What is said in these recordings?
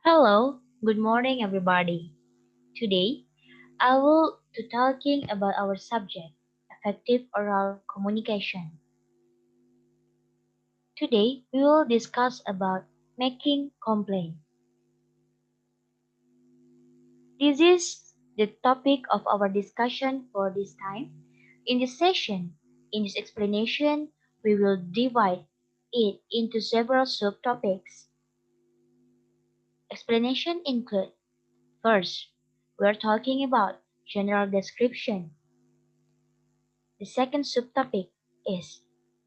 Hello, good morning everybody. Today, I will be talking about our subject, effective oral communication. Today, we will discuss about making complaint. This is the topic of our discussion for this time. In this session, in this explanation, we will divide it into several subtopics. Explanation include: first, we are talking about general description. The second subtopic is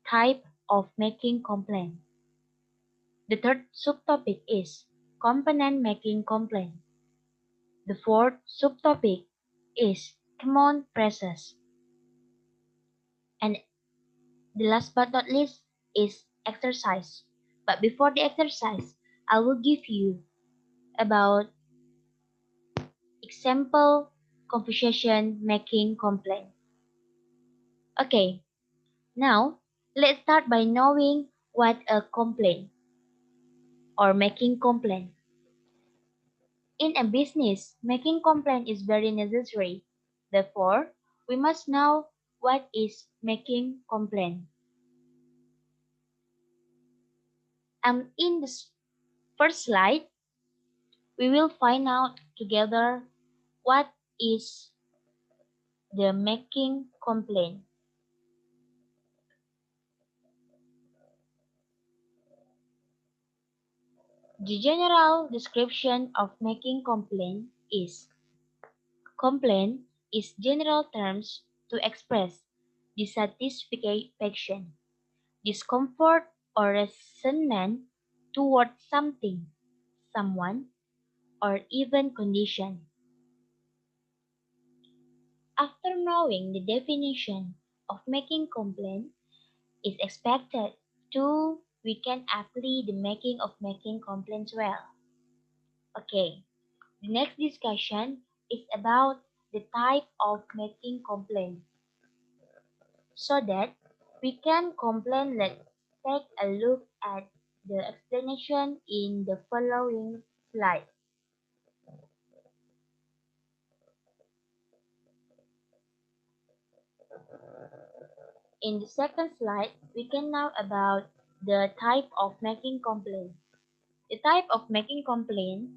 type of making complaint. The third subtopic is component making complaint. The fourth subtopic is common phrases. And the last but not least is exercise. But before the exercise, I will give you about example conversation making complaint. Okay, now let's start by knowing what a complaint or making complaint. In a business, making complaint is very necessary. Therefore, we must know what is making complaint. In this first slide, we will find out together what is the making complaint. The general description of making complaint is: complaint is general terms to express dissatisfaction, discomfort, or resentment toward something, someone, or even condition. After knowing the definition of making complaint, is expected to we can apply the making of making complaints well. Okay, the next discussion is about the type of making complaint. So that we can complain, let's take a look at the explanation in the following slide. In the second slide, we can know about the type of making complaint. The type of making complaint,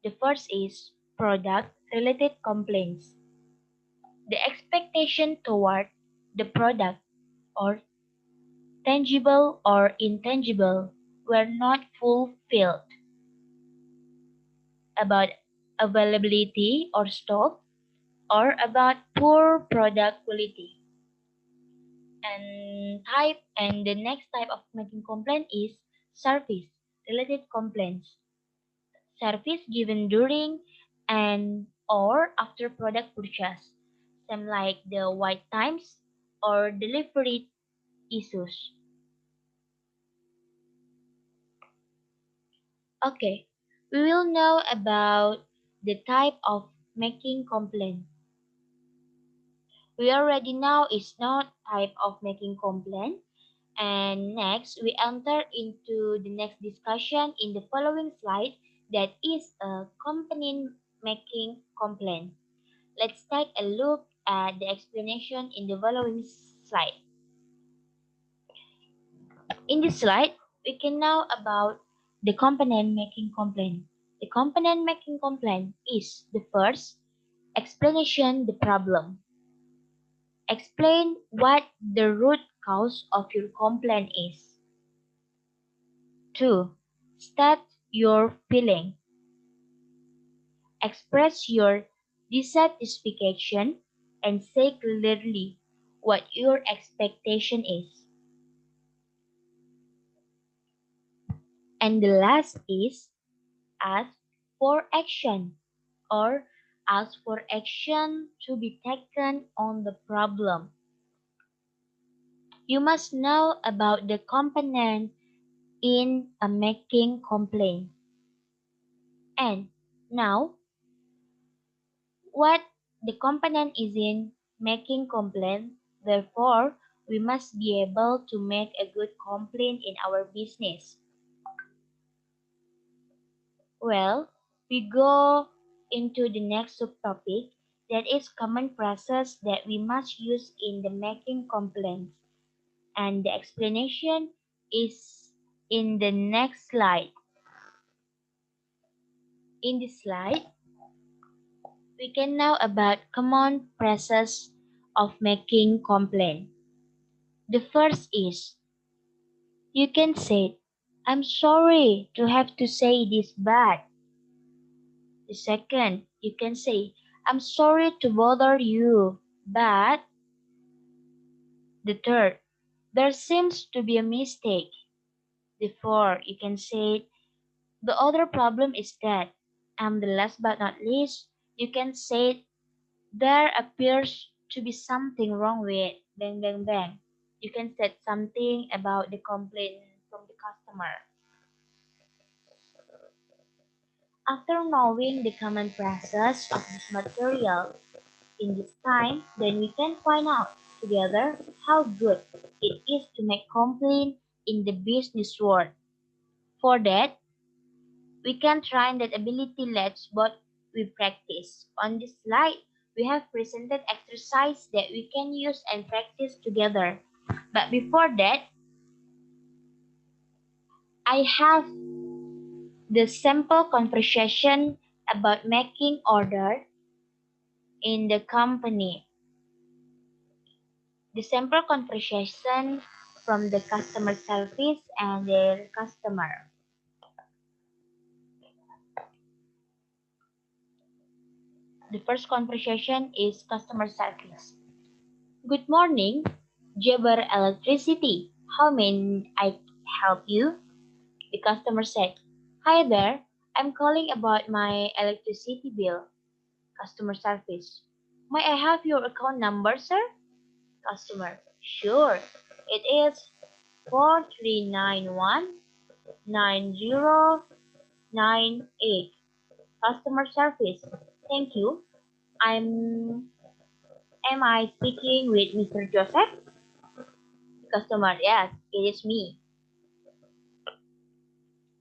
the first is product-related complaints. The expectation toward the product or tangible or intangible were not fulfilled. About availability or stock, or about poor product quality. And the next type of making complaint is service related complaints. Service given during and or after product purchase, same like the wait times or delivery issues. Okay, we will know about the type of making complaint. We already know it's not type of making complaint. And next, we enter into the next discussion in the following slide, that is a company making complaint. Let's take a look at the explanation in the following slide. In this slide, we can know about the component making complaint. The component making complaint is the first explanation the problem. Explain what the root cause of your complaint is. 2. State your feeling. Express your dissatisfaction and say clearly what your expectation is. And the last is ask for action, or ask for action to be taken on the problem. You must know about the component in a making complaint. And now, what the component is in making complaint, therefore We must be able to make a good complaint in our business. Well, we go into the next subtopic, that is common phrases that we must use in the making complaints. And the explanation is in the next slide. In this slide, we can know about common phrases of making complaint. The first is, you can say, I'm sorry to have to say this bad. The second, you can say, I'm sorry to bother you, but. The third, there seems to be a mistake. The fourth, you can say, the other problem is that. And the last but not least, you can say, there appears to be something wrong with bang bang bang. You can say something about the complaint from the customer. After knowing the common process of this material in this time, then we can find out together how good it is to make complaint in the business world. For that, we can train that ability let's but we practice. On this slide, we have presented exercise that we can use and practice together. But before that, I have the sample conversation about making order in the company. The sample conversation from the customer service and their customer. The first conversation is customer service. Good morning, Jabber Electricity. How may I help you? The customer said, hi there, I'm calling about my electricity bill. Customer service. May I have your account number, sir? Customer. Sure. It is 43919098. Customer service. Thank you. Am I speaking with Mr. Joseph? Customer. Yes, it is me.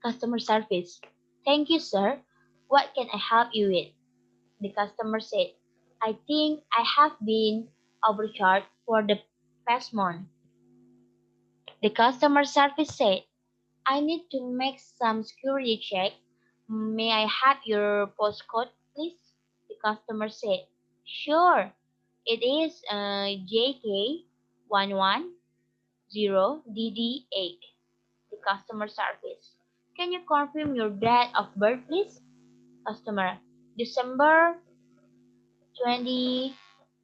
Customer service. Thank you, sir. What can I help you with? The customer said, I think I have been overcharged for the past month. The customer service said, I need to make some security check. May I have your postcode, please? The customer said, sure. It is JK110DD8. The customer service. Can you confirm your date of birth, please? Customer. December 20,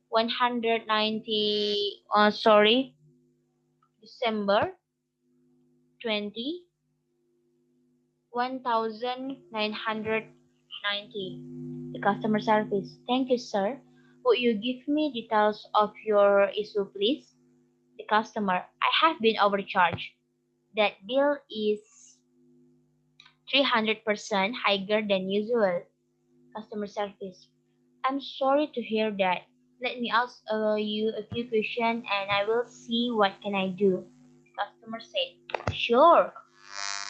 190, December 20, 1990. The customer service. Thank you, sir. Would you give me details of your issue, please? The customer. I have been overcharged. That bill is 300% higher than usual. Customer service. I'm sorry to hear that. Let me ask you a few questions and I will see what can I do. Customer said, sure.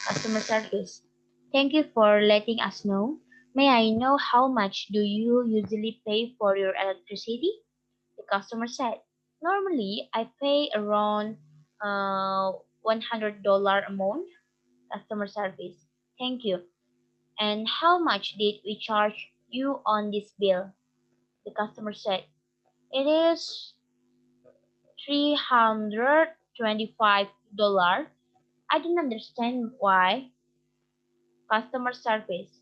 Customer service. Thank you for letting us know. May I know how much do you usually pay for your electricity? The customer said, normally I pay around $100 a month. Customer service. Thank you. And how much did we charge you on this bill? The customer said, it is $325. I don't understand why. Customer service.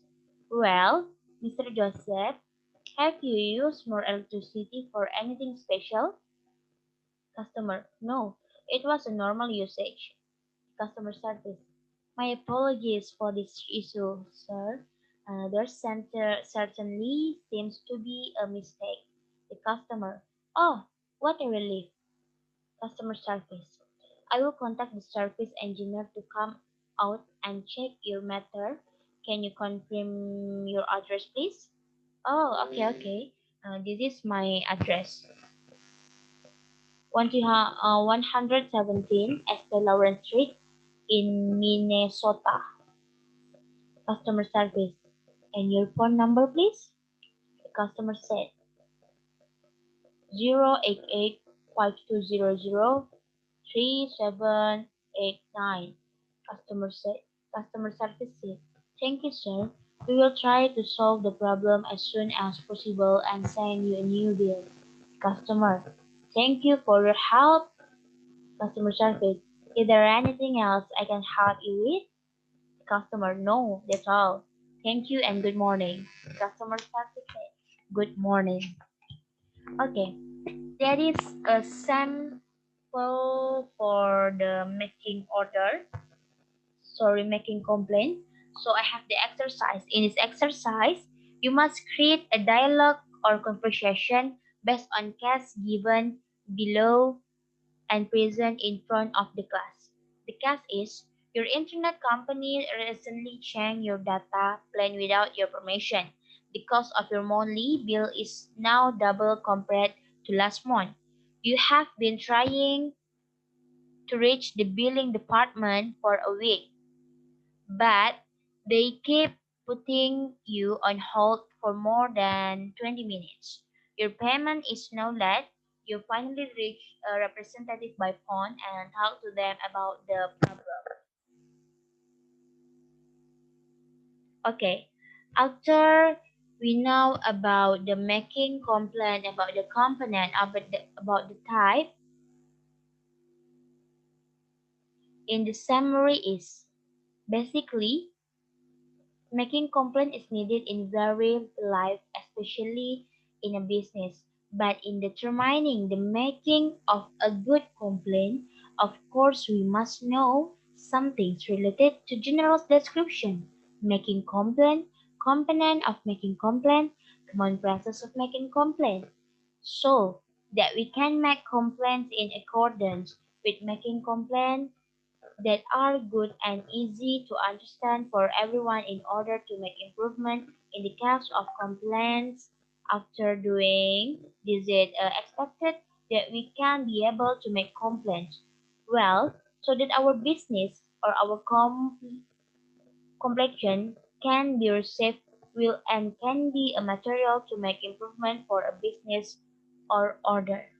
Well, Mr. Joseph, have you used more electricity for anything special? Customer. No, it was a normal usage. Customer service. My apologies for this issue, sir. There certainly seems to be a mistake. The customer. Oh, what a relief. Customer service. I will contact the service engineer to come out and check your matter. Can you confirm your address, please? Oh, okay, okay. This is my address. 117 Estee Lawrence Street in Minnesota. Customer service. And your phone number, please? The customer said 088-5200-3789. Customer said, customer service said, "Thank you, sir. We will try to solve the problem as soon as possible and send you a new bill." Customer, "Thank you for your help." Customer service, "Is there anything else I can help you with?" Customer, "No, that's all. Thank you and good morning." Customer service said, "Good morning." Okay, that is a sample for the making order. Sorry, making complaint. So I have the exercise. In this exercise, you must create a dialogue or conversation based on case given below and present in front of the class. The case is your internet company recently changed your data plan without your permission. The cost of your monthly bill is now double compared to last month. You have been trying to reach the billing department for a week, but they keep putting you on hold for more than 20 minutes. Your payment is now late. You finally reach a representative by phone and talk to them about the problem. Okay, after we know about the making complaint, about the component, about the type, in the summary is basically making complaint is needed in very life, especially in a business. But in determining the making of a good complaint, of course, we must know some things related to general description. Making complaint, component of making complaint, common process of making complaint, so that we can make complaints in accordance with making complaint that are good and easy to understand for everyone in order to make improvement in the case of complaints. After doing this, it expected that we can be able to make complaints well, so that our business or our complexion can be received will and can be a material to make improvement for a business or order.